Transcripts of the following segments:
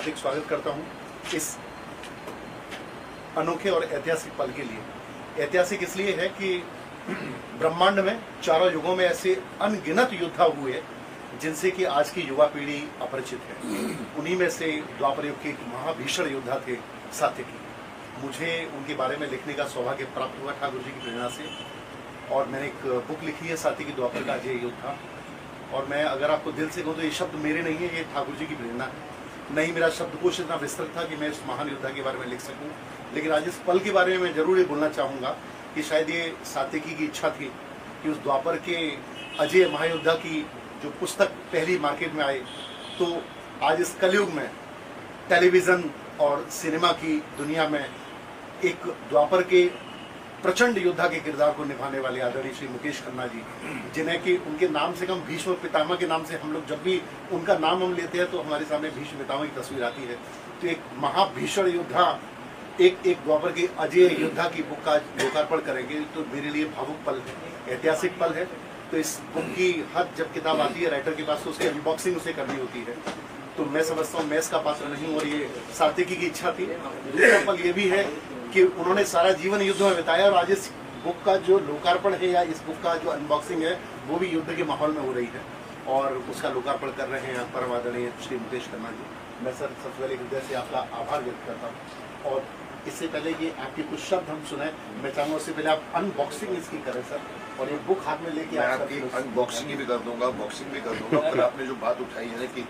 हार्दिक स्वागत करता हूं इस अनोखे और ऐतिहासिक पल के लिए। ऐतिहासिक इसलिए है कि ब्रह्मांड में चारों युगों में ऐसे अनगिनत योद्धा हुए जिनसे कि आज की युवा पीढ़ी अपरिचित है। उन्हीं में से द्वापर युग के एक महाभीषण योद्धा थे सात्यकी। मुझे उनके बारे में लिखने का सौभाग्य प्राप्त हुआ ठाकुर जी की प्रेरणा से, और मैंने एक बुक लिखी है सात्यकी द्वापर का अजय योद्धा। और मैं अगर आपको दिल से कहूँ तो ये शब्द मेरे नहीं है, ये ठाकुर जी की प्रेरणा है। नहीं मेरा शब्दकोश इतना विस्तृत था कि मैं इस महान योद्धा के बारे में लिख सकूं, लेकिन आज इस पल के बारे में मैं जरूर ये बोलना चाहूँगा कि शायद ये सात्यकी की इच्छा थी कि उस द्वापर के अजय महायोद्धा की जो पुस्तक पहली मार्केट में आई, तो आज इस कलयुग में टेलीविज़न और सिनेमा की दुनिया में एक द्वापर के प्रचंड योद्धा के किरदार को निभाने वाले आदरणीय श्री मुकेश खन्ना जी, जिन्हें कि उनके नाम से कम भीष्म पितामह के नाम से हम लोग जब भी उनका नाम हम लेते हैं तो हमारे सामने भीष्म पितामह की तस्वीर आती है। तो एक महाभीषण योद्धा, एक द्वापर के अजय योद्धा की बुक का लोकार्पण करेंगे, तो मेरे लिए भावुक पल है, ऐतिहासिक पल है। तो इस बुक की हर जब किताब आती है राइटर के पास तो उसकी अनबॉक्सिंग उसे करनी होती है, तो मैं समझता हूँ मैं इसका पात्र नहीं हूँ, और ये सात्यकी की इच्छा थी। दूसरा पल ये भी है कि उन्होंने सारा जीवन युद्ध में बिताया, और आज इस बुक का जो लोकार्पण है या इस बुक का जो अनबॉक्सिंग है वो भी युद्ध के माहौल में हो रही है, और उसका लोकार्पण कर रहे हैं परम आदरणीय श्री मुकेश खन्ना जी। मैं सर सबसे पहले हृदय से आपका आभार व्यक्त करता हूँ, और इससे पहले कि आपके कुछ शब्द हम सुने, मैं चाहूँगा उससे पहले आप अनबॉक्सिंग इसकी करें सर, और ये बुक हाथ में लेके आपकी अनबॉक्सिंग भी कर दूंगा, बॉक्सिंग भी कर दूंगा। पर आपने जो बात उठाई है ना कि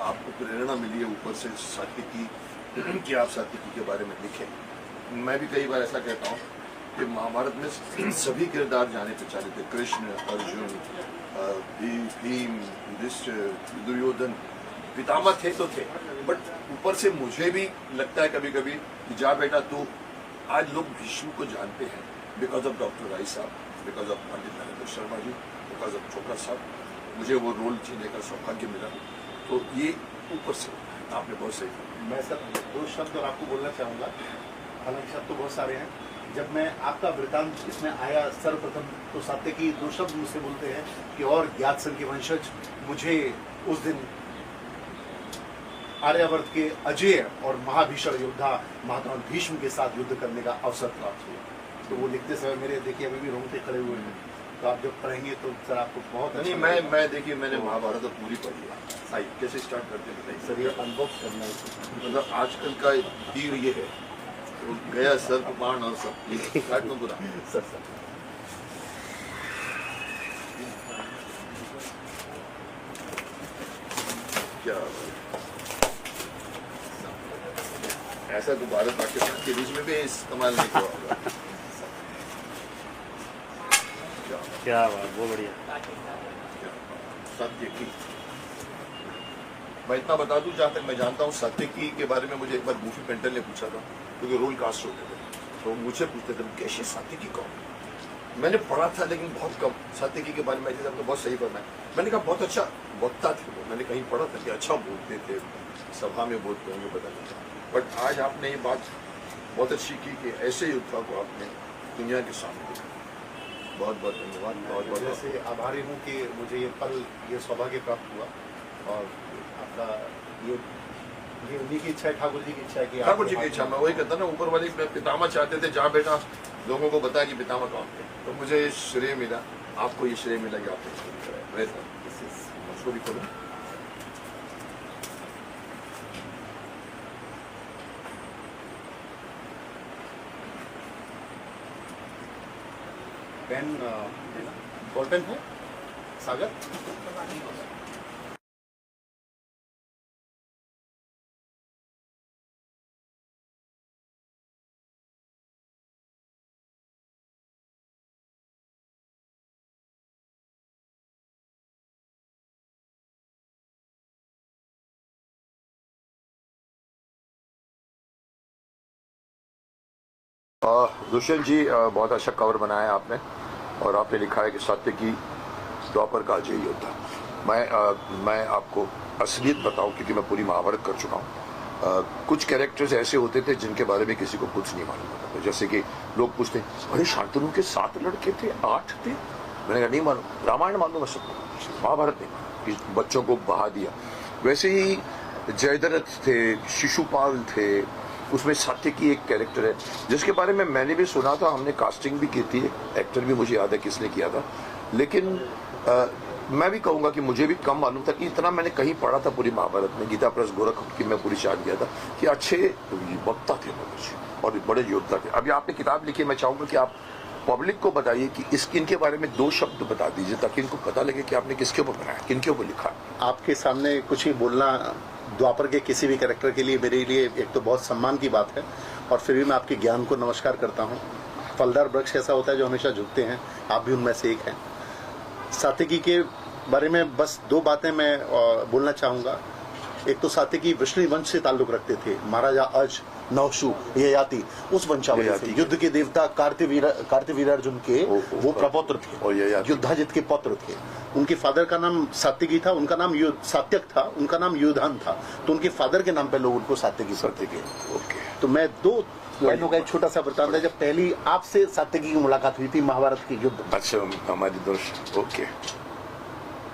आपको प्रेरणा मिली है ऊपर से सात्यकी कि आप सात्यकी के बारे में लिखें, मैं भी कई बार ऐसा कहता हूँ कि महाभारत में सभी किरदार जाने पहचाने थे, कृष्ण, अर्जुन, भीम, युधिष्ठिर, दुर्योधन, पितामह थे तो थे, बट ऊपर से मुझे भी लगता है कभी कभी कि जा बेटा तू, आज लोग भीष्म को जानते हैं because of doctor Rai sahab, because of Pandit Narendra Sharma ji, because of Chopra sahab, मुझे वो रोल जीने का सौभाग्य मिला। तो ये ऊपर से आपने बहुत सही कहा। मैं सर दो शब्द और आपको बोलना चाहूँगा, हालांकि शब्द तो बहुत सारे हैं। जब मैं आपका वृतांत इसमें आया सर्वप्रथम तो सात्यकी दो शब्द मुझसे बोलते हैं कि और ज्ञात सन के वंशज, मुझे उस दिन आर्यावर्त के अजय और महाभीषण योद्धा महात्मा भीष्म के साथ युद्ध करने का अवसर प्राप्त हुआ। तो वो लिखते समय मेरे देखिए अभी भी रोंगटे खड़े हुए हैं, तो आप जब पढ़ेंगे तो सर आपको बहुत नहीं, मैं देखिए मैंने महाभारत तो पूरी पढ़ी है। साइड कैसे स्टार्ट करते हैं सर, ये अनबॉक्स करना है। मतलब आजकल का तीर ये है, तो गया सर बाण और सब काट में पूरा सर क्या ऐसा तो भारत पाकिस्तान के बीच में भी इस्तेमाल नहीं हुआ होगा। क्या बात, बहुत बढ़िया। सात्यकी, मैं इतना बता दूं जहां तक मैं जानता हूं, सात्यकी के बारे में मुझे एक बार बूफी पेंटर ने पूछा था, क्योंकि रोल कास्ट होते थे, तो मुझे पूछते थे कैसे सात्यकी कौन। मैंने पढ़ा था लेकिन बहुत कम सात्यकी के बारे में, ऐसे तो बहुत सही पढ़ना है। मैंने कहा बहुत अच्छा वक्ता थे वो, मैंने कहीं पढ़ा था कि अच्छा बोलते थे, सभा में बोलते होंगे पता नहीं था। बट आज आपने ये बात बहुत अच्छी की कि ऐसे योद्धा को आपने दुनिया के सामने देखा। बहुत बहुत धन्यवाद। बहुत बहुत जैसे आभारी हूँ कि मुझे ये पल, ये सौभाग्य प्राप्त हुआ, और आपका ये उन्हीं की इच्छा है, ठाकुर जी की इच्छा है कि ठाकुर जी की इच्छा। मैं वही कहता ना, ऊपर वाले पितामह चाहते थे जहाँ बेटा लोगों को बताया कि पितामह कौन थे, तो मुझे ये श्रेय मिला, आपको ये श्रेय मिला कि आपने उसको भी खोलो। पेन बॉल पेन है सागर? दुष्यंत जी, बहुत अच्छा कवर बनाया आपने, और आपने लिखा है कि सात्यकी द्वापर का अजय योद्धा। मैं आपको असलियत बताऊं, क्योंकि मैं पूरी महाभारत कर चुका हूं। कुछ कैरेक्टर्स ऐसे होते थे जिनके बारे में किसी को कुछ नहीं मालूम होता था। जैसे कि लोग पूछते, अरे शांतनु के 7 लड़के थे, 8 थे? मैंने कहा नहीं मालूम, रामायण मालूम है सबको, महाभारत नहीं, कि बच्चों को बहा दिया। वैसे ही जयद्रथ थे, शिशुपाल थे, उसमें सात्यकी एक कैरेक्टर है जिसके बारे में मैंने भी सुना था, हमने कास्टिंग भी की थी, एक्टर भी मुझे याद है किसने किया था, लेकिन मैं भी कहूँगा कि मुझे भी कम मालूम था कि इतना मैंने कहीं पढ़ा था पूरी महाभारत में, गीता प्रेस गोरखपुर की मैं पूरी चाट गया था कि अच्छे वक्ता थे लोग और बड़े योद्धा थे। अभी आपने किताब लिखी, मैं चाहूँगा कि आप पब्लिक को बताइए कि इनके बारे में 2 शब्द बता दीजिए ताकि इनको पता लगे कि आपने किसके ऊपर बनाया, किनके ऊपर लिखा। आपके सामने कुछ ही बोलना द्वापर के किसी भी कैरेक्टर के लिए मेरे लिए एक तो बहुत सम्मान की बात है, और फिर भी मैं आपके ज्ञान को नमस्कार करता हूँ। फलदार वृक्ष ऐसा होता है जो हमेशा झुकते हैं, आप भी उनमें से एक हैं। सात्यकी के बारे में बस 2 बातें मैं बोलना चाहूँगा। एक तो सात्यकी वृष्णि वंश से ताल्लुक रखते थे, महाराजा अज, नौशु, ययाति, उस वंशावली से। युद्ध के देवता कार्तवीर्यार्जुन के वो प्रपौत्र थे, युद्धाजित के पौत्र थे। उनके फादर का नाम सात्यकी था, उनका नाम सात्यक था, उनका नाम युधान था, तो उनके फादर के नाम पे लोग उनको सात्यकी करते थे। तो मैं 2 लाइनों का एक छोटा सा वृत्तांत है। जब पहली आपसे सात्यकी की मुलाकात हुई थी महाभारत के युद्ध, अच्छा, हमारी दोस्त, ओके,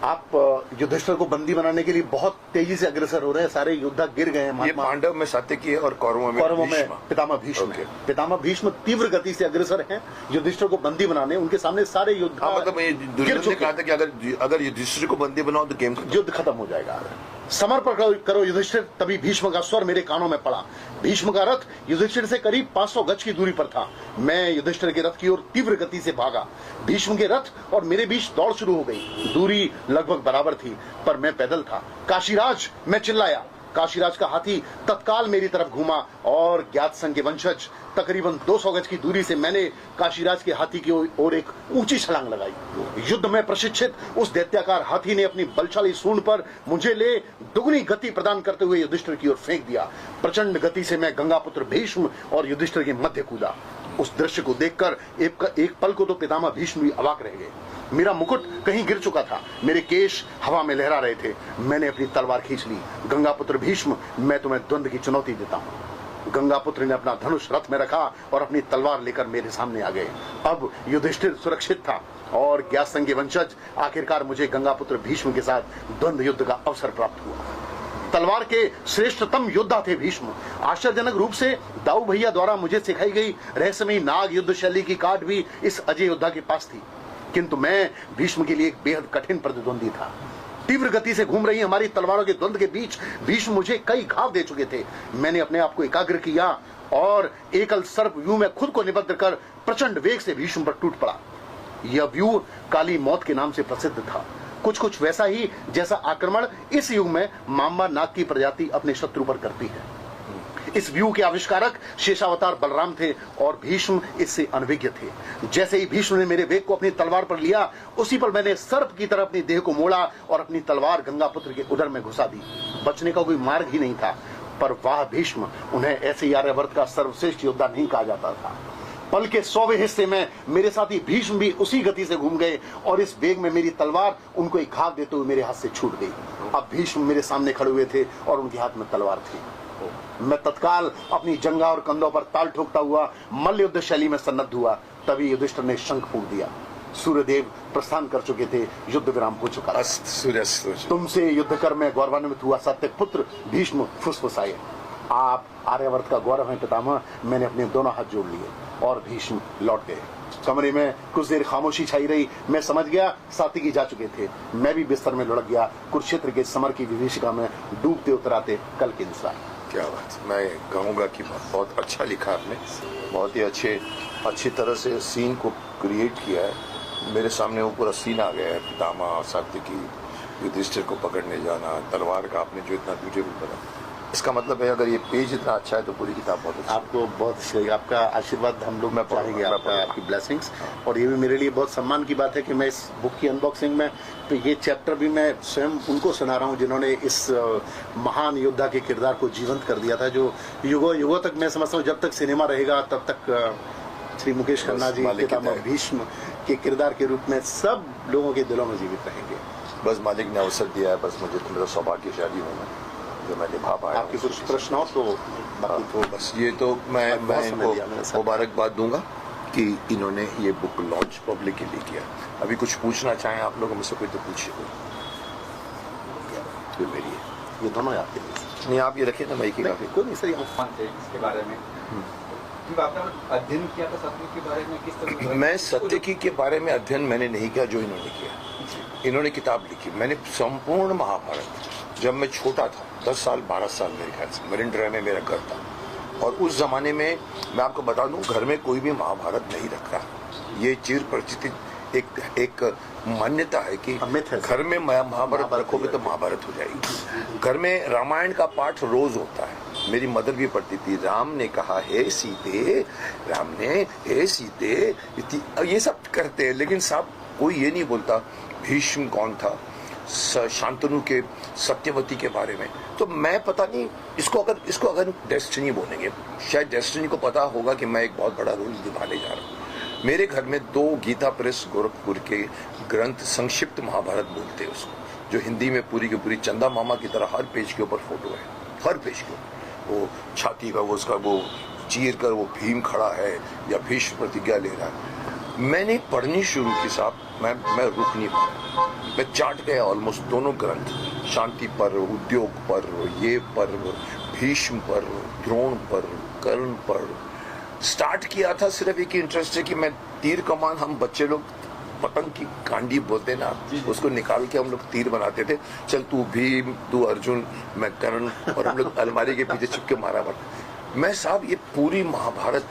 आप युधिष्ठिर को बंदी बनाने के लिए बहुत तेजी से अग्रसर हो रहे हैं, सारे योद्धा गिर गए हैं। ये पांडव में सात्यकी है और कौरवों में पितामह भीष्म है। पितामह भीष्म तीव्र गति से अग्रसर हैं युधिष्ठिर को बंदी बनाने, उनके सामने सारे योद्धा मतलब दुर्योधन ने कहा था कि अगर युधिष्ठिर को बंदी बनाओ तो गेम युद्ध खत्म हो जाएगा। समर्पण करो युधिष्ठिर। तभी भीष्म का स्वर मेरे कानों में पड़ा। भीष्म का रथ युधिष्ठिर से करीब 500 गज की दूरी पर था। मैं युधिष्ठिर के रथ की ओर तीव्र गति से भागा। भीष्म के रथ और मेरे बीच दौड़ शुरू हो गई। दूरी लगभग बराबर थी, पर मैं पैदल था। काशीराज, मैं चिल्लाया। काशीराज का हाथी तत्काल मेरी तरफ घूमा और ज्ञात संघ के वंशज तकरीबन 200 गज की दूरी से मैंने काशीराज के हाथी की ओर एक ऊंची छलांग लगाई। युद्ध में प्रशिक्षित उस दैत्याकार हाथी ने अपनी बलशाली सूंड पर मुझे ले दुगनी गति प्रदान करते हुए युधिष्ठिर की ओर फेंक दिया। प्रचंड गति से मैं गंगापुत्र भीष्म और युधिष्ठिर के मध्य कूदा। उस दृश्य को देखकर एक पल को तो पितामह भीष्म भी अवाक रह गए। मेरा मुकुट कहीं गिर चुका था, मेरे केश हवा में लहरा रहे थे। मैंने अपनी तलवार खींच ली। गंगापुत्र भीष्म, मैं तुम्हें द्वंद्व की चुनौती देता हूँ। गंगापुत्र ने अपना धनुष रथ में रखा और अपनी तलवार लेकर मेरे सामने आ गए। अब युधिष्ठिर सुरक्षित था और ज्ञातसंघ के वंशज। आखिरकार मुझे गंगापुत्र भीष्म के साथ द्वंद्व युद्ध का अवसर प्राप्त हुआ। तलवार के श्रेष्ठतम योद्धा थे भीष्म। आश्चर्यजनक रूप से दाऊ भैया द्वारा मुझे सिखाई गई रहस्यमयी नाग युद्ध शैली की काट भी इस अजय योद्धा के पास थी, किंतु मैं भीष्म के लिए एक बेहद कठिन प्रतिद्वंदी था। तीव्र गति से घूम रही हमारी तलवारों के द्वंद्व के बीच भीष्म मुझे कई घाव दे चुके थे। मैंने अपने आप को एकाग्र किया और एकल सर्प व्यू में खुद को निबद्ध कर प्रचंड वेग से भीष्म पर टूट पड़ा। यह व्यू काली मौत के नाम से प्रसिद्ध था। कुछ वैसा ही जैसा आक्रमण इस युग में मामा नाग की प्रजाति अपने शत्रु पर करती है। इस व्यू के आविष्कारक शेषावतार बलराम थे और भीष्म इससे अनभिज्ञ थे। जैसे ही भीष्म ने मेरे वेग को अपनी तलवार पर लिया, उसी पर मैंने सर्प की तरह अपनी देह को मोड़ा और अपनी तलवार गंगापुत्र के उदर में घुसा दी। बचने का कोई मार्ग ही नहीं था। पर वाह भीष्म, उन्हें ऐसे आर्यवर्त का सर्वश्रेष्ठ योद्धा नहीं कहा जाता था। पल के 100वें हिस्से में मेरे साथी भीष्म भी उसी गति से घूम गए और इस वेग में मेरी तलवार उनको एक घाव देते हुए मेरे हाथ से छूट गई। अब भीष्म मेरे सामने खड़े हुए थे और उनके हाथ में तलवार थी। मैं तत्काल अपनी जंघा और कंधों पर ताल ठोकता हुआ मल्ल युद्ध शैली में सन्नद्ध हुआ। तभी युधिष्ठिर ने शंख फूंक दिया। सूर्यदेव प्रस्थान कर चुके थे, युद्ध विराम हो चुका था। तुमसे युद्ध कर मैं गौरवान्वित हुआ सत्य पुत्र भीष्म फुसफुसाए। आप आर्यवर्त का गौरव हैं पितामह। मैंने अपने दोनों हाथ जोड़ लिए और भीष्म लौट गए। कमरे में कुछ देर खामोशी छाई रही। मैं समझ गया सात्यकी जा चुके थे। मैं भी बिस्तर में लुढ़क गया, कुरुक्षेत्र के समर की विभीषिका में डूबते उतराते कल के अनुसार। क्या बात, मैं कहूँगा कि बहुत अच्छा लिखा आपने, बहुत ही अच्छी तरह से सीन को क्रिएट किया है। मेरे सामने वो पूरा सीन आ गया है, पितामह, सात्यकी, युधिष्ठिर को पकड़ने जाना, तलवार का आपने जो इतना ब्यूटीफुल बना। इसका मतलब है अगर ये पेज इतना अच्छा है तो पूरी किताब बहुत अच्छी। आपको बहुत आपका आशीर्वाद हम लोग चाहेंगे, आपकी ब्लेसिंग्स। और ये भी मेरे लिए बहुत सम्मान की बात है कि मैं इस बुक की अनबॉक्सिंग में तो ये चैप्टर भी मैं स्वयं उनको सुना रहा हूँ जिन्होंने इस महान योद्धा के किरदार को जीवंत कर दिया था, जो युगों तक मैं समझता हूँ जब तक सिनेमा रहेगा तब तक श्री मुकेश खन्ना जी पितामह भीष्म के किरदार के रूप में सब लोगों के दिलों में जीवित रहेंगे। बस मालिक ने अवसर दिया है, बस मुझे तो मेरा सौभाग्यशाली हूँ जो मैं निभा पाया। आपके कुछ प्रश्न हो तो बाकी तो बस ये तो मैं इनको मुबारकबाद दूंगा कि इन्होंने ये बुक लॉन्च पब्लिक के लिए किया। अभी कुछ पूछना चाहें आप लोग मुझसे कोई तो पूछिए। ये दोनों आपके लिए। नहीं आप ये रखिए ना माइक की काफी कोई नहीं सर, कौन थे इसके बारे में? क्योंकि आपने अध्ययन किया था सत्यकी के बारे में, किस तरह? मैं सत्यकी के बारे में अध्ययन मैंने नहीं किया जो इन्होंने किया। इन्होंने किताब लिखी, मैंने संपूर्ण महाभारत जब मैं छोटा था 10 साल 12 साल मेरे ख्याल से मरीन ड्राइव में मेरा घर था, और उस जमाने में मैं आपको बता दूं घर में कोई भी महाभारत नहीं रखता। ये चिर परिचित एक मान्यता है कि घर में महाभारत रखोगे तो महाभारत हो जाएगी। घर में रामायण का पाठ रोज होता है, मेरी मदर भी पढ़ती थी। राम ने कहा हे सीते, राम ने हे सीते, ये सब करते हैं, लेकिन साहब कोई ये नहीं बोलता भीष्म कौन था, शांतनु के सत्यवती के बारे में। तो मैं पता नहीं इसको अगर डेस्टिनी बोलेंगे, शायद डेस्टिनी को पता होगा कि मैं एक बहुत बड़ा रोल निभाने जा रहा हूँ। मेरे घर में 2 गीता प्रेस गोरखपुर के ग्रंथ संक्षिप्त महाभारत बोलते हैं उसको, जो हिंदी में पूरी की पूरी चंदा मामा की तरह हर पेज के ऊपर फोटो है, हर पेज के ऊपर वो छाती का वो उसका वो चीर कर वो भीम खड़ा है या भीष्म प्रतिज्ञा ले रहा है। मैंने पढ़नी शुरू की साहब, मैं रुक नहीं पाया, मैं चाट गया ऑलमोस्ट दोनों ग्रंथ, शांति पर्व, उद्योग पर्व, ये पर्व, भीष्म पर्व, द्रोण पर्व, कर्ण पर्व। स्टार्ट किया था सिर्फ एक ही इंटरेस्ट है कि मैं तीर कमान, हम बच्चे लोग पतंग की कांडी बोलते ना, उसको निकाल के हम लोग तीर बनाते थे, चल तू भीम तू अर्जुन मैं कर्ण, और हम लोग अलमारी के पीछे छुप के मारा बना। मैं साहब ये पूरी महाभारत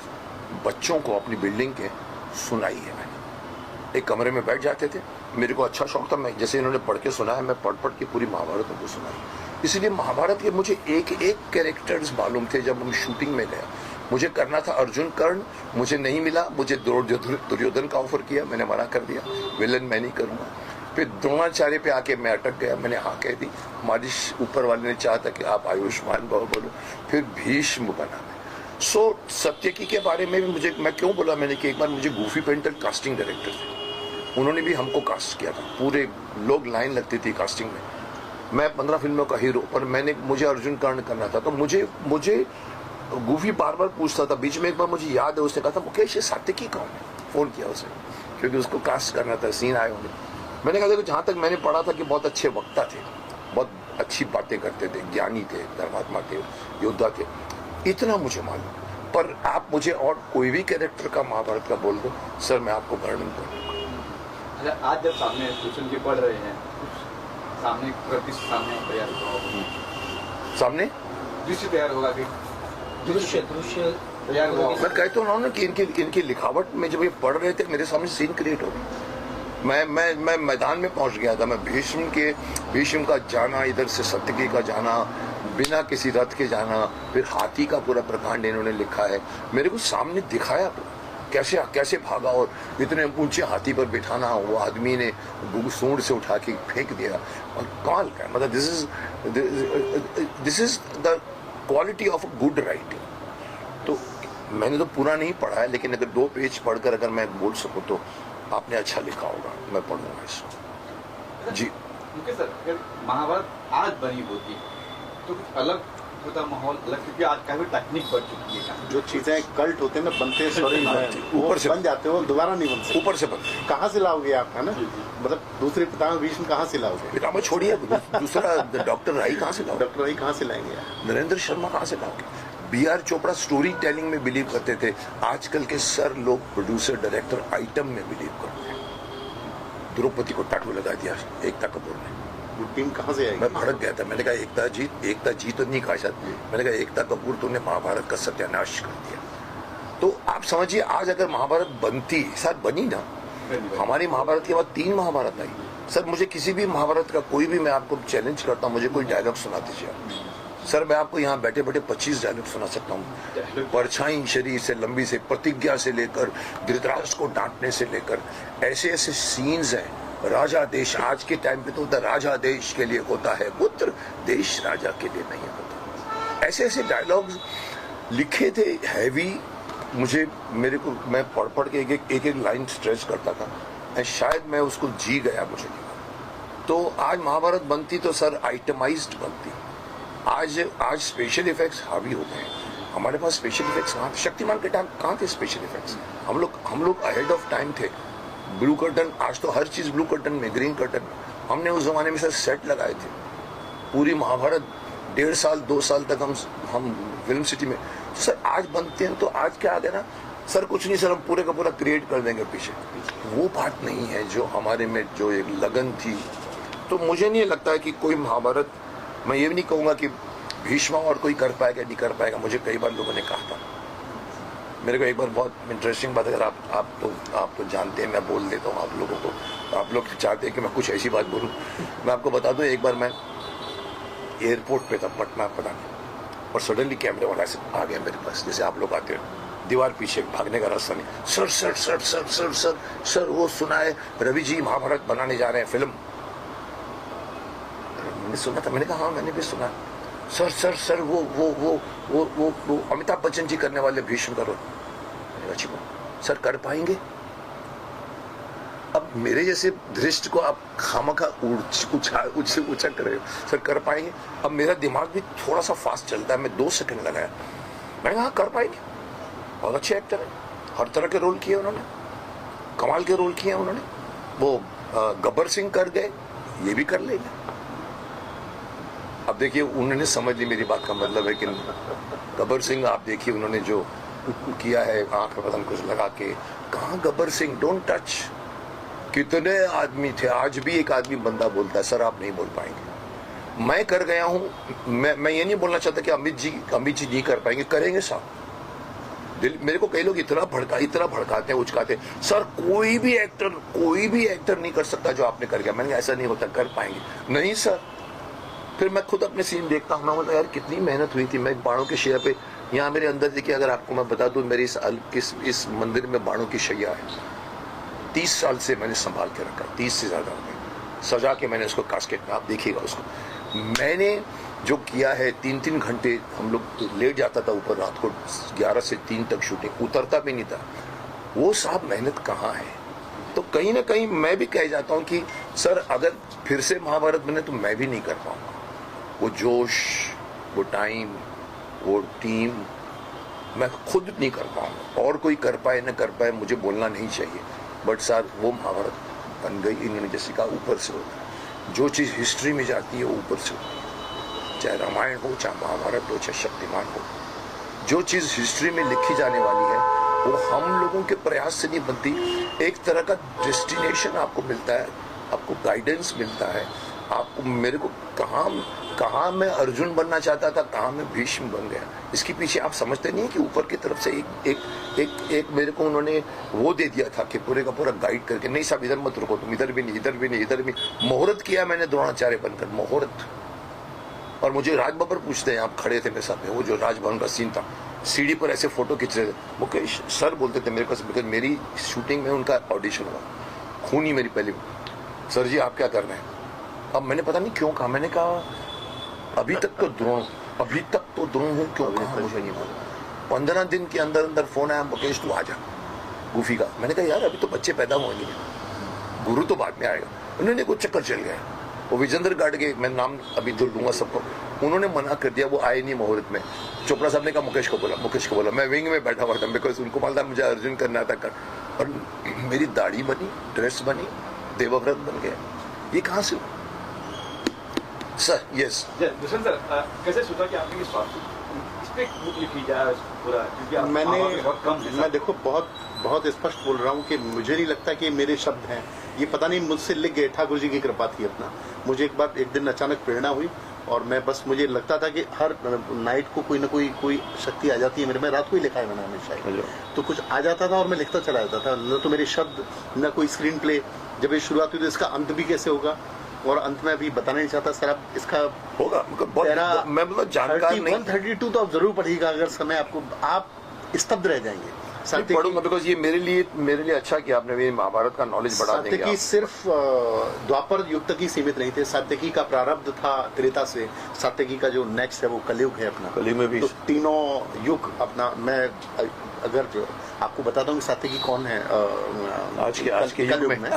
बच्चों को अपनी बिल्डिंग के सुनाई है। मैंने एक कमरे में बैठ जाते थे, मेरे को अच्छा शौक था, मैं जैसे इन्होंने पढ़ के सुनाया मैं पढ़ के पूरी महाभारत उनको सुनाई। इसलिए महाभारत के मुझे एक कैरेक्टर्स मालूम थे। जब हम शूटिंग में गया, मुझे करना था अर्जुन कर्ण, मुझे नहीं मिला, मुझे दुर्योधन का ऑफर किया, मैंने मना कर दिया, विलन मैं नहीं करूंगा। फिर द्रोणाचार्य पे आके मैं अटक गया, मैंने हाँ कह दी, हमारी ऊपर वाले ने चाहा था कि आप आयुष्मान भव बोलो, फिर भीष्म बना मैं। सो सत्यकी के बारे में भी मुझे, मैं क्यों बोला मैंने कि एक बार मुझे गूफी पेंटर कास्टिंग डायरेक्टर थे, उन्होंने भी हमको कास्ट किया था, पूरे लोग लाइन लगती थी कास्टिंग में, मैं 15 फिल्मों का हीरो, पर मुझे अर्जुन कर्ण करना था। तो मुझे गूफी बार बार पूछता था। बीच में एक बार मुझे याद है उसने कहा था मुकेश ये सत्यकी कौन है, फोन किया उसने, क्योंकि उसको कास्ट करना था, सीन आए होंगे। मैंने कहा देखो जहाँ तक मैंने पढ़ा था कि बहुत अच्छे वक्ता थे, बहुत अच्छी बातें करते थे, ज्ञानी थे, धर्मात्मा थे, योद्धा थे, इतना मुझे मालूम। पर आप मुझे और कोई भी कैरेक्टर का महाभारत का बोल दो सर, मैं आपको वर्णन कर दूंगा। अच्छा, आज जब सामने ट्यूशन के पढ़ रहे हैं, सामने प्रतिष्ठ सामने तैयार होगा, सामने दृश्य तैयार होगा कि दृश्य तैयार होगा। मैं कहता हूँ ना कि इनकी लिखावट में जब ये पढ़ रहे थे मेरे सामने सीन क्रिएट हो गई। मैं मैदान में पहुंच गया था। मैं भीष्म का जाना, इधर से सत्यकी का जाना, बिना किसी रथ के जाना, फिर हाथी का पूरा प्रकांड इन्होंने लिखा है, मेरे को सामने दिखाया कैसे भागा और इतने ऊंचे हाथी पर बिठाना, वो आदमी ने सूंड से उठा के फेंक दिया, और कमाल का, मतलब this is the quality of a good writing. तो मैंने तो पूरा नहीं पढ़ा है, लेकिन अगर 2 पेज पढ़कर अगर मैं बोल सकूं तो आपने अच्छा लिखा होगा, मैं पढ़ूंगा इसको जी। ओके सर, अगर महाभारत आज बनी होती तो कुछ अलग होता माहौल, अलग, क्योंकि आज काफी टेक्निक बढ़ चुकी है। जो चीजें कल्ट होते हैं ना, बनते हैं सॉरी ऊपर से बन जाते हो, दोबारा नहीं बन सकते। ऊपर से बनते कहाँ से लाओगे आप, है ना, मतलब दूसरे पितामह भीष्म कहाँ से लाओगे, पितामह छोड़िए, दूसरा डॉक्टर राई कहाँ से लाओगे, डॉक्टर राई कहाँ से लाएंगे आप, नरेंद्र शर्मा कहाँ से लाओगे। BR चोपड़ा स्टोरी टेलिंग में बिलीव करते थे, आजकल के सर लोग प्रोड्यूसर डायरेक्टर आइटम में बिलीव करते हैं। द्रौपदी को टाटू लगा दिया एकता कपूर ने, वो टीम कहाँ से आएगी। मैं भड़क गया था, मैंने कहा एकता जीत तो नहीं कहा शायद, मैंने कहा एकता कपूर तुमने महाभारत का सत्यानाश कर दिया। तो आप समझिए आज अगर महाभारत बनती, शायद बनी ना, हमारी महाभारत के बाद 3 महाभारत आई। सर मुझे किसी भी महाभारत का कोई भी, मैं आपको चैलेंज करता हूँ, मुझे कोई डायलॉग सुना दीजिए सर, मैं आपको यहाँ बैठे बैठे 25 डायलॉग सुना सकता हूँ। परछाई शरीर से लंबी से, प्रतिज्ञा से लेकर, धृतराष्ट्र को डांटने से लेकर, ऐसे सीन्स हैं। राजा देश, आज के टाइम पे तो होता राजा देश के लिए होता है पुत्र, देश राजा के लिए नहीं होता। ऐसे डायलॉग्स लिखे थे हैवी, मैं पढ़ के एक लाइन स्ट्रेच करता था, शायद मैं उसको जी गया, मुझे नहीं। तो आज महाभारत बनती तो सर आइटमाइज्ड बनती। आज स्पेशल इफेक्ट्स हावी हो गए। हमारे पास स्पेशल इफेक्ट्स कहाँ थे, शक्तिमान के टाइम कहाँ थे स्पेशल इफेक्ट्स। हम लोग अहेड ऑफ टाइम थे। ब्लू कर्टन, आज तो हर चीज ब्लू कर्टन में, ग्रीन कर्टन में। हमने उस जमाने में सर सेट लगाए थे। पूरी महाभारत 1.5 साल 2 साल तक हम फिल्म सिटी में, सर आज बनते हैं तो आज क्या आ गया ना सर, कुछ नहीं सर, हम पूरे का पूरा क्रिएट कर देंगे पीछे। वो बात नहीं है जो हमारे में जो एक लगन थी। तो मुझे नहीं लगता है कि कोई महाभारत, मैं ये भी नहीं कहूँगा कि भीष्म और कोई कर पाएगा नहीं कर पाएगा। मुझे कई बार लोगों ने कहा था, मेरे को एक बार बहुत इंटरेस्टिंग बात, अगर आप तो जानते हैं, मैं बोल देता हूँ आप लोगों को, आप लोग चाहते हैं कि मैं कुछ ऐसी बात बोलूँ। मैं आपको बता दूँ, एक बार मैं एयरपोर्ट पे था पटना पता नहीं, और सडनली कैमरे वाला से आ गया मेरे पास, जैसे आप लोग आते हो, दीवार पीछे भागने का रास्ता नहीं, sir sir sir sir sir sir sir वो सुना है रवि जी महाभारत बनाने जा रहे हैं फिल्म। मैंने सुना था, मैंने कहा हाँ मैंने भी सुना। सर सर सर वो अमिताभ बच्चन जी करने वाले भीष्म का रोल। अच्छी बात, सर कर पाएंगे? अब मेरे जैसे दृष्ट को आप खामखा ऊंचा कर रहे हो, सर कर पाएंगे? अब मेरा दिमाग भी थोड़ा सा फास्ट चलता है, मैं 2 सेकंड लगाया, मैंने कहा कर पाएंगे, बहुत अच्छे एक्टर है, हर तरह के रोल किए उन्होंने, कमाल के रोल किए उन्होंने। वो गब्बर सिंह कर गए, ये भी कर लेंगे। अब देखिए उन्होंने समझ ली मेरी बात का मतलब है कि गब्बर सिंह, आप देखिए उन्होंने जो किया है आंख में पतंग कुछ लगा के, कहाँ गब्बर सिंह, डोंट टच। कितने आदमी थे, आज भी एक आदमी बंदा बोलता है सर आप नहीं बोल पाएंगे। मैं कर गया हूं, मैं ये नहीं बोलना चाहता कि अमित जी नहीं कर पाएंगे, करेंगे साहब। दिल मेरे को कई लोग इतना भड़काते हैं, उचकाते हैं, सर कोई भी एक्टर नहीं कर सकता जो आपने कर गया। मैंने ऐसा नहीं होता, कर पाएंगे नहीं सर। फिर मैं खुद अपने सीन देखता हूँ, मैं बोलता यार कितनी मेहनत हुई थी। मैं बाणों की शैया पे, यहाँ मेरे अंदर देखिए, अगर आपको मैं बता दूं, मेरे इस मंदिर में बाणों की शैया है, 30 साल से मैंने संभाल के रखा, 30 से ज्यादा सजा के मैंने उसको कास्केट में, आप देखिएगा उसको। मैंने जो किया है, 3-3 घंटे हम लोग लेट जाता था ऊपर, रात को 11 से 3 तक शूटिंग, उतरता भी नहीं था। वो साहब मेहनत कहाँ है? तो कहीं ना कहीं मैं भी कह जाता हूँ कि सर अगर फिर से महाभारत बने तो मैं भी नहीं कर पाऊंगा। वो जोश, वो टाइम, वो टीम मैं खुद नहीं कर पाऊंगा। और कोई कर पाए न कर पाए मुझे बोलना नहीं चाहिए, बट सर वो महाभारत बन गई। इन्होंने जैसे कहा ऊपर से होता है, जो चीज़ हिस्ट्री में जाती है वो ऊपर से होती है, चाहे रामायण हो, चाहे महाभारत हो, चाहे शक्तिमान हो। जो चीज़ हिस्ट्री में लिखी जाने वाली है वो हम लोगों के प्रयास से नहीं बनती। एक तरह का डेस्टिनेशन आपको मिलता है, आपको गाइडेंस मिलता है। आपको, मेरे को कहाँ मैं अर्जुन बनना चाहता था, कहाँ मैं भीष्म बन गया, इसके पीछे आप समझते नहीं है कि ऊपर की तरफ से एक मेरे को उन्होंने वो दे दिया था कि पूरे का पूरा गाइड करके, नहीं साहब इधर मत रुको तुम, इधर भी नहीं, इधर भी नहीं, इधर भी। मुहूर्त किया मैंने द्रोणाचार्य बनकर, मुहूर्त। और मुझे राज बब्बर पूछते हैं, आप खड़े थे मेरे साथ में, वो जो राजभवन का सीन था, सीढ़ी पर ऐसे फोटो खींच रहे थे, मुकेश सर बोलते थे मेरे पास, बिकॉज मेरी शूटिंग में उनका ऑडिशन हुआ, खूनी मेरी पहली, सर जी आप क्या कर रहे हैं? अब मैंने पता नहीं क्यों कहा, मैंने कहा अभी तक तो द्रोण हूँ, क्यों कहा मुझे नहीं मालूम। 15 दिन के अंदर अंदर फोन आया, मुकेश तू आ जा, गुफी का। मैंने कहा यार अभी तो बच्चे पैदा होंगे, गुरु तो बाद में आएगा। उन्होंने कुछ चक्कर चल गया, वो विजेंद्र गार्ड के, मैं नाम अभी तो लूंगा सबको, उन्होंने मना कर दिया, वो आए नहीं मुहूर्त में। चोपड़ा साहब ने कहा मुकेश को बोला। मैं विंग में बैठा हुआ था, बिकॉज उनको मालूम था मुझे अर्जुन करना था कर। और मेरी दाढ़ी बनी, ड्रेस बनी, देवव्रत बन गया। ये कहाँ से सर? यस दुष्यंत सर, कैसे सोचा कि आपने इस पे बुक लिखी जाए पूरा, क्योंकि बहुत कम है। मैं देखो बहुत स्पष्ट बोल रहा हूँ कि मुझे नहीं लगता कि मेरे शब्द हैं, ये पता नहीं मुझसे लिख गए, ठाकुर जी की कृपा थी अपना। मुझे एक दिन अचानक प्रेरणा हुई, और मैं बस, मुझे लगता था कि हर नाइट को कोई ना कोई शक्ति आ जाती है मेरे में। रात को ही लिखा है मैंने हमेशा, तो कुछ आ जाता था और मैं लिखता चला जाता था। न तो मेरे शब्द, न कोई स्क्रीन प्ले। जब ये शुरुआत हुई तो इसका अंत भी कैसे होगा, और अंत में अभी बताना नहीं चाहता सर। आप इसका होगा, मैं मतलब जानकार नहीं, 132 तो आप जरूर पढ़िएगा, अगर समय आपको, आप स्तब्ध रह जाएंगे। पढ़ूंगा, बिकॉज ये मेरे लिए अच्छा कि आपने मेरी महाभारत का नॉलेज बढ़ा देंगे। सात्यकी सिर्फ द्वापर युग तक ही सीमित नहीं थे। सात्यकी का प्रारब्ध था त्रेता से, सात्यकी का जो नेक्स्ट है वो कलयुग है अपना। कलयुग में भी तो तीनों युग अपना। मैं अगर आपको बताता हूँ सात्यकी कौन है आज के युग में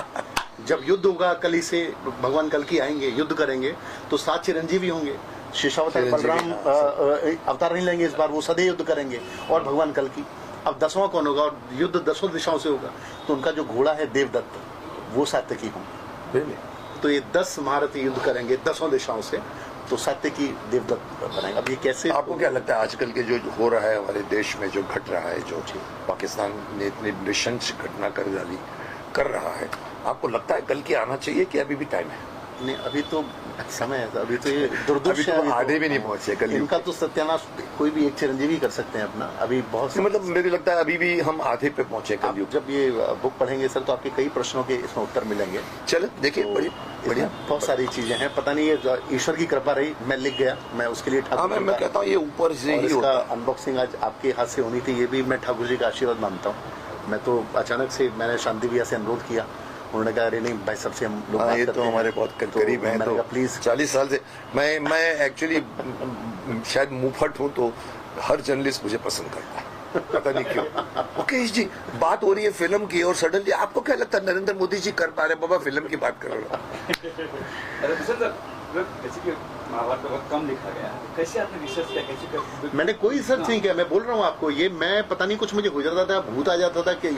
जब युद्ध होगा, कली से भगवान कल्कि आएंगे, युद्ध करेंगे, तो 7 चिरंजीवी होंगे। शेषावतार बलराम अवतार नहीं लेंगे इस बार, वो सदैव युद्ध करेंगे, और भगवान कल्कि। अब 10वां कौन होगा, और युद्ध 10 दिशाओं से होगा, तो उनका जो घोड़ा है देवदत्त, वो सात्यकी होंगे। तो ये 10 महारथी युद्ध करेंगे 10 दिशाओं से, तो सात्यकी देवदत्त बनेगा। अब ये कैसे, आपको क्या लगता है आजकल के जो हो रहा है हमारे देश में, जो घट रहा है, जो पाकिस्तान ने इतनी नृशंस घटना कर रहा है, आपको लगता है कल के आना चाहिए कि अभी भी टाइम है? नहीं, अभी तो समय है, अभी तो ये दुर्दर्श है, आधे भी नहीं पहुंचे कल। इनका तो सत्यानाश कोई भी एक चिरंजीवी कर सकते हैं अपना। अभी बहुत मतलब मेरे लगता है अभी भी हम आधे पे पहुंचे आप कल। जब ये बुक पढ़ेंगे सर तो आपके कई प्रश्नों के इसमें उत्तर मिलेंगे। चलो देखिए, तो बड़ी बढ़िया, बहुत सारी चीजें हैं, पता नहीं ये ईश्वर की कृपा रही, मैं लिख गया, मैं उसके लिए हाँ, मैं कहता हूँ ये ऊपर से ही इसका होता। अनबॉक्सिंग आज आपके हाथ से होनी थी, ये भी मैं ठाकुर जी का आशीर्वाद मानता हूँ। मैं तो अचानक से मैंने शांति भैया से अनुरोध किया, उन्होंने कहा अरे नहीं भाई, सबसे हम लोग बात ये करते तो हैं। हमारे बहुत करीब हैं, मैंने तो कहा प्लीज 40 साल से मैं एक्चुअली शायद मुंहफट हूँ, तो हर जर्नलिस्ट मुझे पसंद करता है, पता नहीं क्यों। ओके जी, बात हो रही है फिल्म की और सडनली आपको क्या लगता है नरेंद्र मोदी जी कर पा रहे? बाबा फिल्म की बात कर रहे हो। सर जैसे कि महाभारत में बहुत कम लिखा गया है, कैसे आपने रिसर्च किया, कैसे कर... मैंने कोई रिसर्च नहीं किया, मैं बोल रहा हूँ आपको, ये मैं पता नहीं कुछ मुझे हो जाता था, भूत आ जाता था कि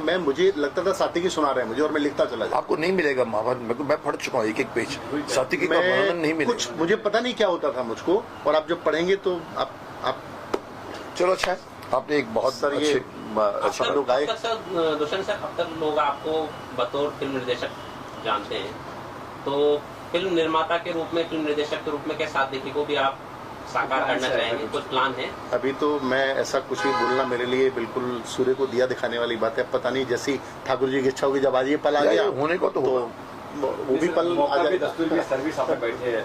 मैं मुझे लगता था सात्यकी सुना रहे हैं मुझे और मैं लिखता चला जाता। आपको नहीं मिलेगा महाभारत, मैं पढ़ चुका हूँ एक पेज, सात्विकी का वर्णन नहीं मिलेगा। कुछ मुझे पता नहीं क्या होता था मुझको, और आप जब पढ़ेंगे तो आप चलो अच्छा है, आपने एक बहुत सर ये अच्छा लोग आए। दुष्यंत सर, अब तक लोग आपको बतौर फिल्म निर्देशक जानते हैं, तो फिल्म निर्माता के रूप में, फिल्म निर्देशक के रूप में क्या सात्यकी को भी आप साकार करना चाहेंगे? कुछ प्लान है? अभी तो मैं ऐसा कुछ भी बोलना मेरे लिए बिल्कुल सूर्य को दिया दिखाने वाली बात है, पता नहीं जैसी ठाकुर जी की इच्छा होगी, जब आज ये पल आ गया होने को तो वो भी पल आ जाएगा। सर्विस आप बैठे हैं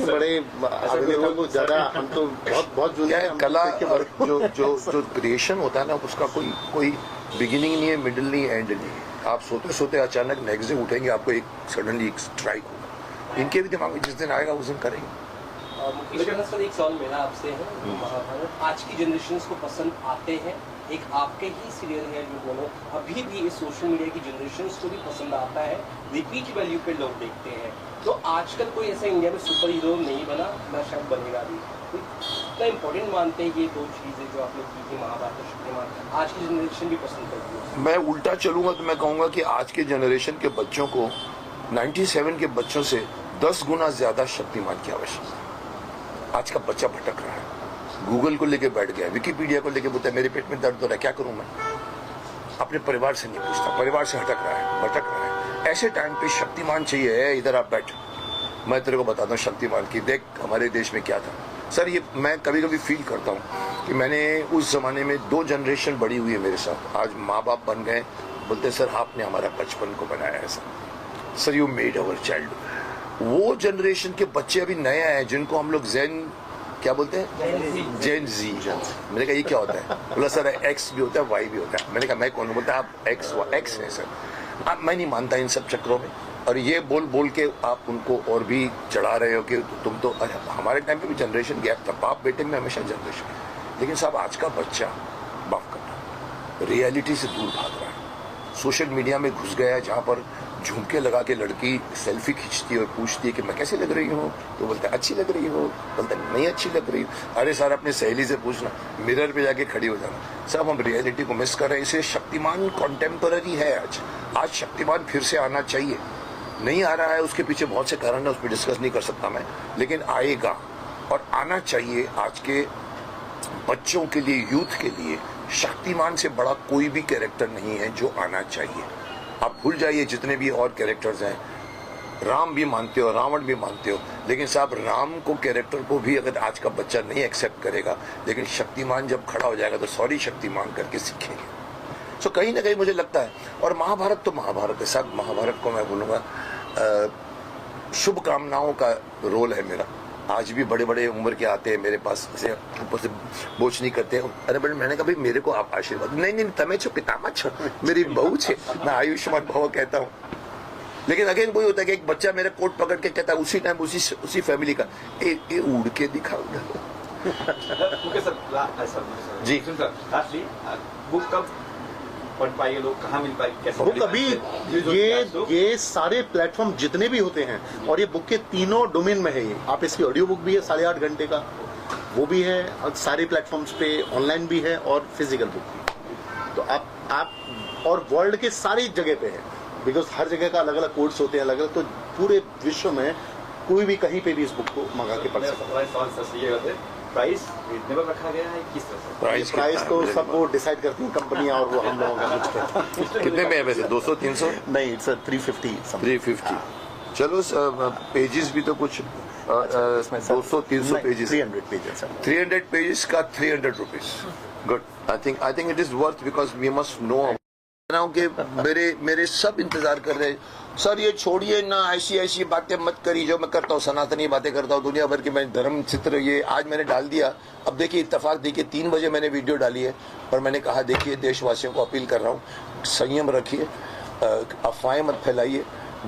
बड़े अभिनेता को ज्यादा, हम तो बहुत क्या जूनियर है, हैं, कला हम तो देखिए जो जो जो क्रिएशन होता है ना, उसका कोई बिगिनिंग नहीं है, मिडिल नहीं है, एंड नहीं है। आप सोते सोते अचानक नेक्स्ट डे उठेंगे, आपको एक सडनली एक स्ट्राइक होगा। इनके भी दिमाग में जिस दिन आएगा उस दिन करेंगे। लेकिन सर एक सवाल मेरा आपसे है, महाभारत आज की जनरेशन को पसंद आते हैं, एक आपके ही सीरियल है जो बोलो अभी भी इस सोशल मीडिया की जनरेशन को भी पसंद आता है, रिपीट वैल्यू पे लोग देखते हैं, तो आजकल कोई ऐसा इंडिया में सुपर हीरो नहीं बना, ना शायद बनेगा भी। इतना इम्पोर्टेंट मानते हैं ये दो चीजें जो आपने की थी, महाभारत और शक्तिमान, आज की जनरेशन भी पसंद करती है? मैं उल्टा चलूंगा तो मैं कहूंगा कि आज के जनरेशन के बच्चों को 97 के बच्चों से 10 गुना ज्यादा शक्तिमान की आवश्यकता है। आज का बच्चा भटक रहा है, गूगल को लेके बैठ गया, विकिपीडिया को लेके बोलता है मेरे पेट में दर्द हो रहा है, क्या करूं मैं? अपने परिवार से नहीं पूछता, परिवार से भटक रहा है। ऐसे टाइम पे शक्तिमान चाहिए। इधर आप बैठ, मैं तेरे को बताता हूँ शक्तिमान की, देख हमारे देश में क्या था। सर ये मैं कभी कभी फील करता हूँ कि मैंने उस जमाने में 2 जनरेशन बड़ी हुई है मेरे साथ, आज माँ बाप बन गए, बोलते सर आपने हमारा बचपन को बनाया ऐसा, sir you made our child. वो जनरेशन के बच्चे अभी नए हैं जिनको हम लोग जेन क्या बोलते हैं, जेन जी। मैंने कहा ये क्या होता है? बोला सर एक्स भी होता है, वाई भी होता है। मैंने कहा मैं कौन? बोलता है आप एक्स है सर। अब मैं नहीं मानता इन सब चक्रों में, और ये बोल बोल के आप उनको और भी चढ़ा रहे हो कि तुम तो, हमारे टाइम पे भी जनरेशन गैप था, बाप बेटे में हमेशा जनरेशन। लेकिन साहब आज का बच्चा माफ करना रियलिटी से दूर भाग रहा है, सोशल मीडिया में घुस गया है जहाँ पर झुमके लगा के लड़की सेल्फी खींचती है और पूछती है कि मैं कैसी लग रही हूँ, तो बोलता है अच्छी लग रही हो, बोलता है नहीं अच्छी लग रही हूँ। अरे सर अपनी सहेली से पूछना, मिरर पे जाके खड़ी हो जाना। सब हम रियलिटी को मिस कर रहे हैं, इसलिए शक्तिमान कॉन्टेम्पररी है। आज शक्तिमान फिर से आना चाहिए, नहीं आ रहा है उसके पीछे बहुत से कारण है, उस पर डिस्कस नहीं कर सकता मैं, लेकिन आएगा और आना चाहिए। आज के बच्चों के लिए, यूथ के लिए शक्तिमान से बड़ा कोई भी कैरेक्टर नहीं है जो आना चाहिए। आप भूल जाइए जितने भी और कैरेक्टर्स हैं, राम भी मानते हो, रावण भी मानते हो, लेकिन साहब राम को कैरेक्टर को भी अगर आज का बच्चा नहीं एक्सेप्ट करेगा, लेकिन शक्तिमान जब खड़ा हो जाएगा तो सॉरी शक्तिमान करके सीखेंगे। सो कहीं ना कहीं मुझे लगता है, और महाभारत तो महाभारत है साहब। महाभारत को मैं बोलूँगा शुभकामनाओं का रोल है मेरा। आज भी बड़े बड़े उम्र के आते हैं मेरे पास, ऐसे ऊपर से बोझ नहीं करते। अरे बड़े मैंने कहा भाई मेरे को आप आशीर्वाद, नहीं तमें छो पितामह छो, मेरी बहू छे, मैं आयुष्मान भव कहता हूँ। लेकिन अगेन वही होता है कि एक बच्चा मेरा कोट पकड़ के कहता है उसी टाइम उसी फैमिली का ए उड़ के दिखाओ। ओके सर, जी सर लास्टली बुक कब पढ़ पाएंगे लोग, कहाँ मिल पाएगी, कैसे? बुक अभी ये सारे प्लेटफॉर्म जितने भी होते हैं, और ये बुक के तीनों डोमेन में है। ये आप इसकी ऑडियो बुक भी है 8.5 घंटे का, वो भी है, और सारे प्लेटफॉर्म्स पे ऑनलाइन भी है और फिजिकल बुक भी। तो आप और वर्ल्ड के सारी जगह पे है, बिकॉज हर जगह का अलग अलग कोड्स होते हैं, अलग अलग, तो पूरे विश्व में कोई भी कहीं पे भी इस बुक को मंगा के पढ़ सकता है। प्राइस रिजनेबल रखा गया है किस तरह से? प्राइस तो सब वो डिसाइड करती हैं कंपनियां, और वो हम लोगों का कुछ कहता कितने में है वैसे? 200-300? नहीं, इट्स 350 350। चलो पेजेस भी तो कुछ 200-300 पेजेस, 300 पेजेस है। 300 पेजेस का 300 rupees. Good. I think it is worth, because we must know कि मेरे सब इंतजार कर रहे हैं सर ये छोड़िए ना, ऐसी बातें मत करिए जो मैं करता हूँ, सनातनी बातें करता हूँ, दुनिया भर की मैं धर्म चित्र ये आज मैंने डाल दिया। अब देखिए इत्तेफाक देखिए 3 बजे मैंने वीडियो डाली है, और मैंने कहा देखिए देशवासियों को अपील कर रहा हूँ, संयम रखिए, अफवाहें मत फैलाइए,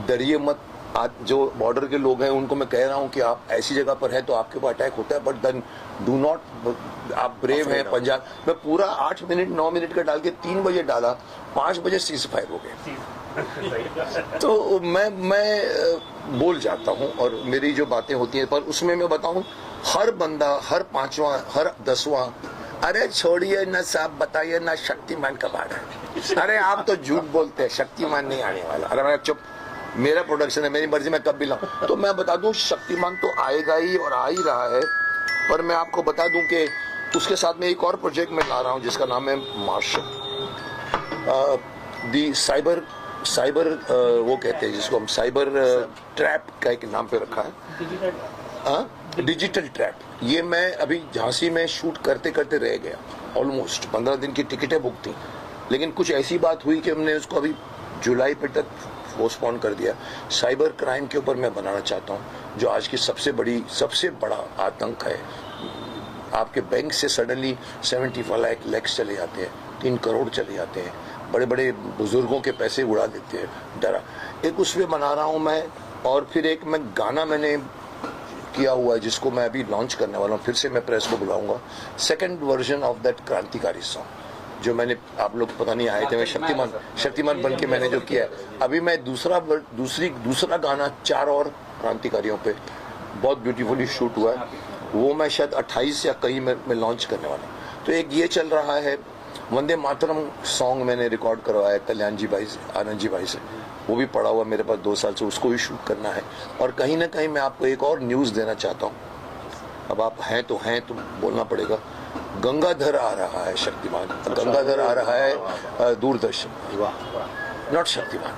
डरिए मत। आज जो बॉर्डर के लोग हैं उनको मैं कह रहा हूँ कि आप ऐसी जगह पर हैं तो आपके ऊपर अटैक होता है, बट देन डू नॉट, आप ब्रेव हैं। पंजाब में पूरा 8 मिनट 9 मिनट का डाल के 3 बजे डाला, 5 बजे सीज फायर हो गए। तो मैं बोल जाता हूँ और मेरी जो बातें होती हैं, पर उसमें मैं बताऊँ हर बंदा, हर 5वां, हर 10वां, अरे छोड़िए ना साहब, बताइए ना शक्तिमान कब आ रहा है। अरे आप तो झूठ बोलते हैं, शक्तिमान नहीं आने वाला। अरे मैं चुप, मेरा प्रोडक्शन है, मेरी मर्जी मैं कब भी लाऊं। तो मैं बता दूं शक्तिमान तो आएगा ही और आ ही रहा है, पर मैं आपको बता दूं कि उसके साथ में एक और प्रोजेक्ट में ला रहा हूं जिसका नाम है मार्शल, दी साइबर वो कहते हैं जिसको हम साइबर ट्रैप का एक नाम पे रखा है, डिजिटल ट्रैप। ये मैं अभी झांसी में शूट करते करते रह गया, ऑलमोस्ट 15 दिन की टिकटें बुक थी, लेकिन कुछ ऐसी बात हुई कि हमने उसको अभी जुलाई पे तक पोस्टपोन कर दिया। साइबर क्राइम के ऊपर मैं बनाना चाहता हूँ, जो आज की सबसे बड़ा आतंक है। आपके बैंक से सडनली 75 लाख चले जाते हैं, 3 करोड़ चले जाते हैं, बड़े बड़े बुजुर्गों के पैसे उड़ा देते हैं, डरा। एक उसमें बना रहा हूँ मैं, और फिर एक मैं गाना मैंने किया हुआ है जिसको मैं अभी लॉन्च करने वाला हूँ, फिर से मैं प्रेस को बुलाऊंगा, सेकंड वर्जन ऑफ दैट क्रांतिकारी सॉन्ग जो मैंने, आप लोग पता नहीं आए थे, मैं शक्तिमान बन के मैंने जो किया है। अभी मैं दूसरा गाना 4 और क्रांतिकारियों पे बहुत ब्यूटीफुली शूट हुआ है, वो मैं शायद 28 या कहीं में लॉन्च करने वाला हूँ। तो एक ये चल रहा है, वंदे मातरम सॉन्ग मैंने रिकॉर्ड करवाया कल्याण जी भाई से, आनंद जी भाई से, वो भी पड़ा हुआ मेरे पास 2 साल से, उसको भी शूट करना है। और कहीं ना कहीं मैं आपको एक और न्यूज़ देना चाहता हूँ, अब आप हैं तो बोलना पड़ेगा। गंगाधर आ रहा है, शक्तिमान गंगाधर आ रहा है दूरदर्शन, नॉट शक्तिमान।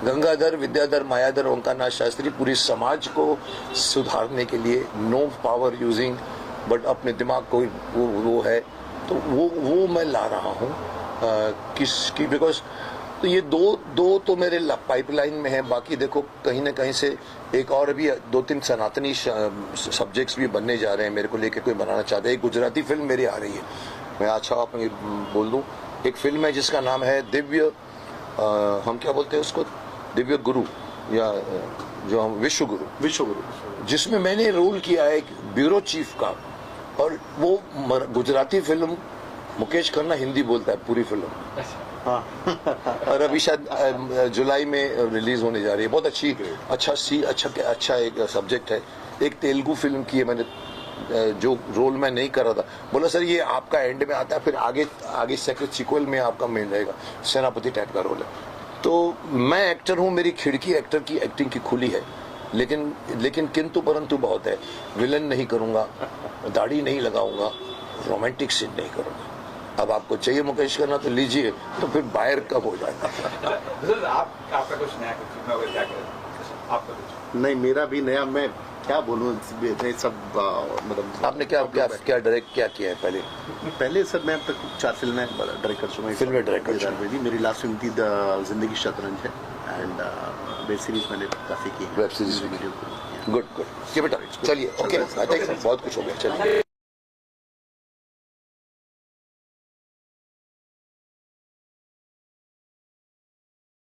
गंगाधर, विद्याधर, मायाधर, ओंकारनाथ शास्त्री पूरी समाज को सुधारने के लिए, नो पावर यूजिंग, बट अपने दिमाग को वो है, तो वो मैं ला रहा हूँ किसकी, बिकॉज तो ये दो तो मेरे पाइपलाइन में है। बाकी देखो कहीं ना कहीं से एक और भी 2-3 सनातनी सब्जेक्ट्स भी बनने जा रहे हैं, मेरे को लेके कोई बनाना चाहता है। एक गुजराती फिल्म मेरी आ रही है, मैं अच्छा आप बोल दूं, एक फिल्म है जिसका नाम है दिव्य, हम क्या बोलते हैं उसको, दिव्य गुरु, या जो हम विश्व गुरु, जिसमें मैंने रोल किया है एक ब्यूरो चीफ का। और वो गुजराती फिल्म, मुकेश खन्ना हिंदी बोलता है पूरी फिल्म, और अभी शायद जुलाई में रिलीज होने जा रही है। बहुत अच्छा एक सब्जेक्ट है। एक तेलुगु फिल्म की है मैंने, जो रोल मैं नहीं कर रहा था, बोला सर ये आपका एंड में आता है, फिर आगे सेकंड सीक्वल में आपका मेन रहेगा, सेनापति टाइप का रोल है। तो मैं एक्टर हूँ, मेरी खिड़की एक्टर की एक्टिंग की खुली है, लेकिन किंतु परंतु बहुत है। विलन नहीं करूंगा, दाढ़ी नहीं लगाऊंगा, रोमांटिक सीन नहीं करूंगा। अब आपको चाहिए मुकेश करना तो लीजिए, तो फिर बाहर कब हो जाएगा। आपका कुछ नया क्या करें आपका कुछ? नहीं, मेरा भी नया, मैं क्या बोलूँ, सब मतलब आपने क्या डायरेक्ट क्या किया है पहले सर मैं अब तक 4 फिल्में डायरेक्ट कर चुका हूँ। फिल्में डायरेक्ट कर चुका हूँ। मेरी लास्ट फिल्म थी जिंदगी शतरंज है, एंड वेब सीरीज मैंने काफी की है। Web series good keep it up. चलिए ओके, आई थिंक बहुत कुछ हो गया, चलिए।